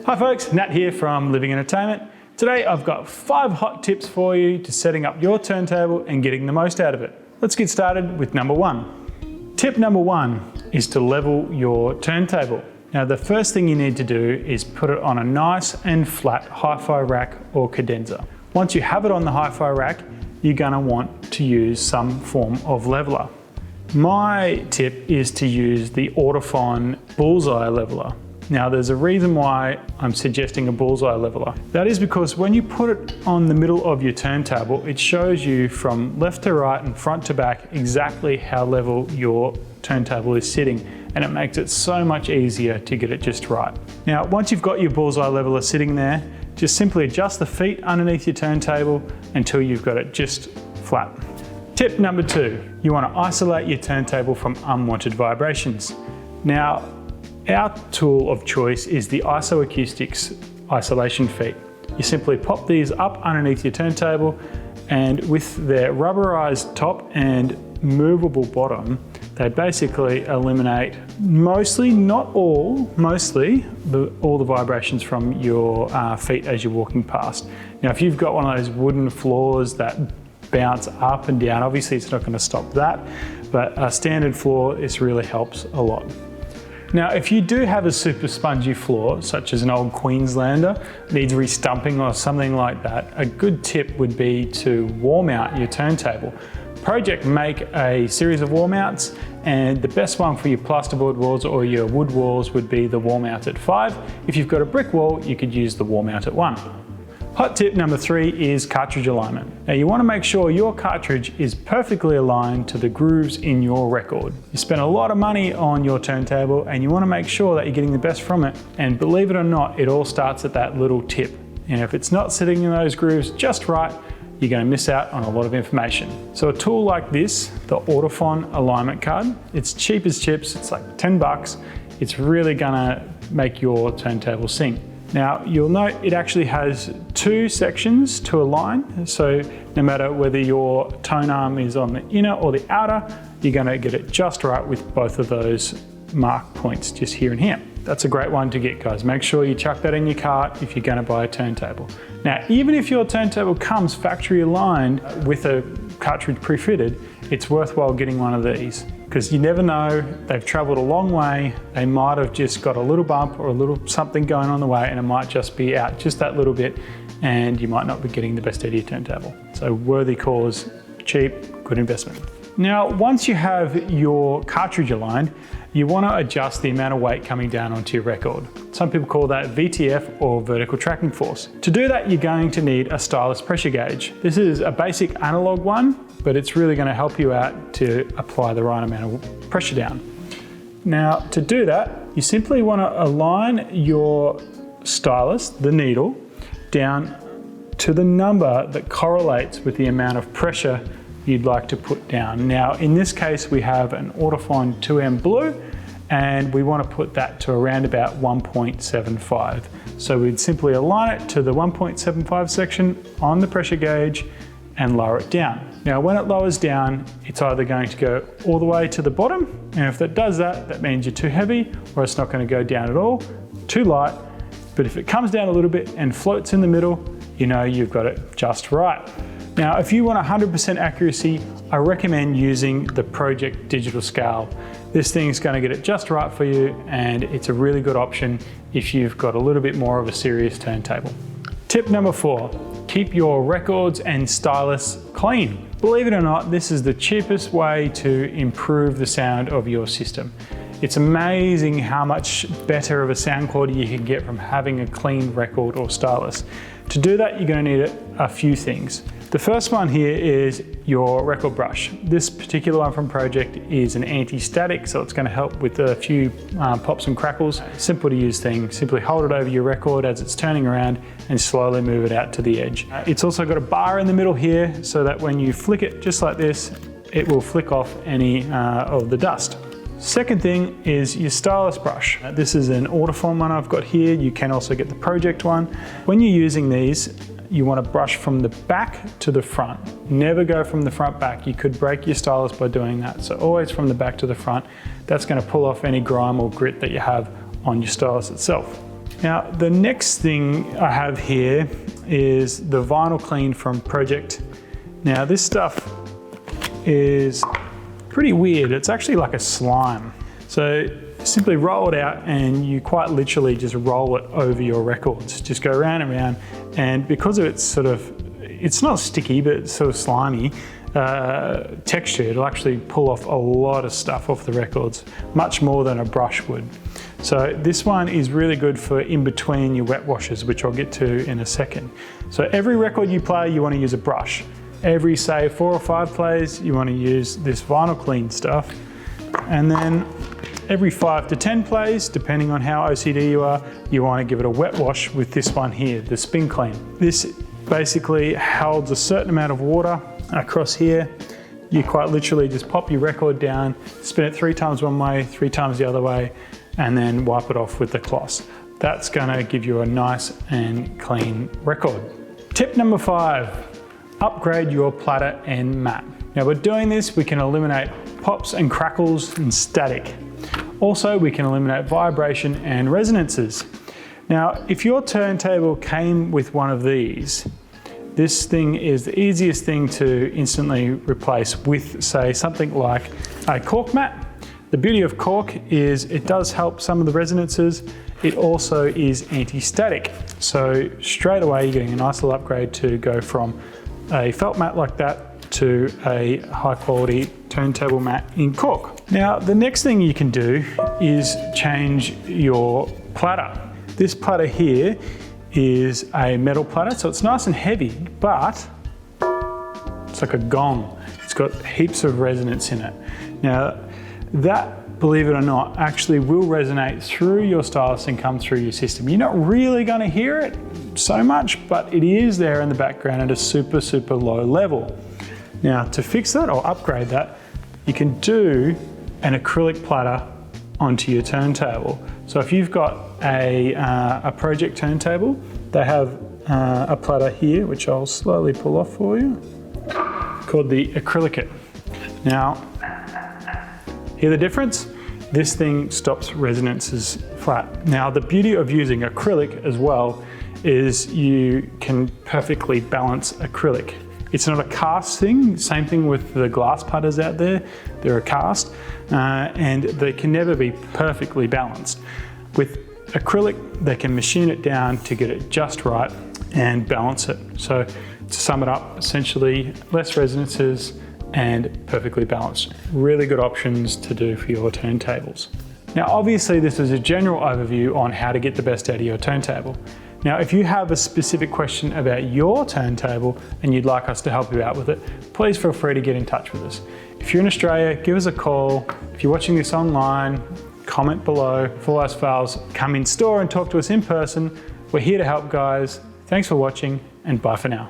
Hi folks, Nat here from Living Entertainment. Today I've got 5 hot tips for you to setting up your turntable and getting the most out of it. Let's get started with number 1. Tip number 1 is to level your turntable. Now the first thing you need to do is put it on a nice and flat hi-fi rack or cadenza. Once you have it on the hi-fi rack, you're going to want to use some form of leveler. My tip is to use the Ortofon bullseye leveler. Now there's a reason why I'm suggesting a bullseye leveler. That is because when you put it on the middle of your turntable, it shows you from left to right and front to back exactly how level your turntable is sitting, and it makes it so much easier to get it just right. Now once you've got your bullseye leveler sitting there, just simply adjust the feet underneath your turntable until you've got it just flat. Tip number 2, you want to isolate your turntable from unwanted vibrations. Now our tool of choice is the Acoustics isolation feet. You simply pop these up underneath your turntable, and with their rubberized top and movable bottom, they basically eliminate mostly, not all, mostly all the vibrations from your feet as you're walking past. Now if you've got one of those wooden floors that bounce up and down, obviously it's not going to stop that, but a standard floor, this really helps a lot. Now, if you do have a super spongy floor, such as an old Queenslander, needs restumping or something like that, a good tip would be to wall mount your turntable. Pro-Ject make a series of wall mounts, and the best one for your plasterboard walls or your wood walls would be the wall mount at 5. If you've got a brick wall, you could use the wall mount at 1. Hot tip number 3 is cartridge alignment. Now you want to make sure your cartridge is perfectly aligned to the grooves in your record. You spend a lot of money on your turntable and you want to make sure that you're getting the best from it, and believe it or not, it all starts at that little tip. And if it's not sitting in those grooves just right, you're going to miss out on a lot of information. So a tool like this, the Ortofon alignment card, it's cheap as chips, it's like 10 bucks. It's really going to make your turntable sing. Now you'll note it actually has 2 sections to align, so no matter whether your tone arm is on the inner or the outer, you're going to get it just right with both of those mark points just here and here. That's a great one to get, guys. Make sure you chuck that in your cart if you're going to buy a turntable. Now even if your turntable comes factory aligned with a cartridge pre-fitted, it's worthwhile getting one of these, because you never know, they've traveled a long way, they might have just got a little bump or a little something going on the way, and it might just be out just that little bit, and you might not be getting the best out of your turntable. So worthy cause, cheap, good investment. Now once you have your cartridge aligned, you want to adjust the amount of weight coming down onto your record. Some people call that VTF or vertical tracking force. To do that, you're going to need a Stylus pressure gauge. This is a basic analog one, but it's really going to help you out to apply the right amount of pressure down. Now to do that, you simply want to align your stylus, the needle, down to the number that correlates with the amount of pressure you'd like to put down. Now in this case we have an Ortofon 2M blue, and we want to put that to around about 1.75. So we'd simply align it to the 1.75 section on the pressure gauge and lower it down. Now when it lowers down, it's either going to go all the way to the bottom, and if it does that, that means you're too heavy, or it's not going to go down at all, too light. But if it comes down a little bit and floats in the middle, you know you've got it just right. Now if you want 100% accuracy, I recommend using the Pro-Ject digital scale. This thing's going to get it just right for you, and it's a really good option if you've got a little bit more of a serious turntable. Tip number 4, keep your records and stylus clean. Believe it or not, this is the cheapest way to improve the sound of your system. It's amazing how much better of a sound quality you can get from having a clean record or stylus. To do that, you're going to need a few things. The first one here is your record brush. This particular one from Pro-Ject is an anti-static, so it's going to help with a few pops and crackles. Simple to use thing. Simply hold it over your record as it's turning around and slowly move it out to the edge. It's also got a bar in the middle here, so that when you flick it just like this, it will flick off any of the dust. Second thing is your stylus brush. This is an Ortofon one I've got here. You can also get the Pro-Ject one. When you're using these, you want to brush from the back to the front. Never go from the front back. You could break your stylus by doing that. So always from the back to the front. That's going to pull off any grime or grit that you have on your stylus itself. Now, the next thing I have here is the vinyl clean from Pro-Ject. Now, this stuff is pretty weird. It's actually like a slime. So simply roll it out and you quite literally just roll it over your records. Just go round and round, and because of its sort of, it's not sticky, but it's sort of slimy texture, it'll actually pull off a lot of stuff off the records, much more than a brush would. So this one is really good for in between your wet washes, which I'll get to in a second. So every record you play, you want to use a brush. Every, say, 4 or 5 plays, you want to use this vinyl clean stuff. And then every 5 to 10 plays, depending on how OCD you are, you want to give it a wet wash with this one here, the spin clean. This basically holds a certain amount of water across here. You quite literally just pop your record down, spin it 3 times one way, 3 times the other way, and then wipe it off with the cloth. That's gonna give you a nice and clean record. Tip number 5, upgrade your platter and mat. Now, by doing this, we can eliminate pops and crackles and static. Also, we can eliminate vibration and resonances. Now, if your turntable came with one of these, this thing is the easiest thing to instantly replace with, say, something like a cork mat. The beauty of cork is it does help some of the resonances. It also is anti-static. So straight away, you're getting a nice little upgrade to go from a felt mat like that to a high quality turntable mat in cork. Now, the next thing you can do is change your platter. This platter here is a metal platter, so it's nice and heavy, but it's like a gong. It's got heaps of resonance in it. Now, that, believe it or not, actually will resonate through your stylus and come through your system. You're not really gonna hear it so much, but it is there in the background at a super, super low level. Now, to fix that or upgrade that, you can do an acrylic platter onto your turntable. So if you've got a Pro-Ject turntable, they have a platter here, which I'll slowly pull off for you, called the Acrylic. Now, hear the difference? This thing stops resonances flat. Now, the beauty of using acrylic as well is you can perfectly balance acrylic. It's not a cast thing, same thing with the glass putters out there. They're a cast and they can never be perfectly balanced. With acrylic, they can machine it down to get it just right and balance it. So to sum it up, essentially less resonances and perfectly balanced. Really good options to do for your turntables. Now, obviously this is a general overview on how to get the best out of your turntable. Now, if you have a specific question about your turntable and you'd like us to help you out with it, please feel free to get in touch with us. If you're in Australia, give us a call. If you're watching this online, comment below. For us files, come in store and talk to us in person. We're here to help, guys. Thanks for watching, and bye for now.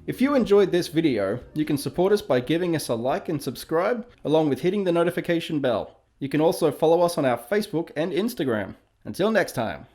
If you enjoyed this video, you can support us by giving us a like and subscribe, along with hitting the notification bell. You can also follow us on our Facebook and Instagram. Until next time.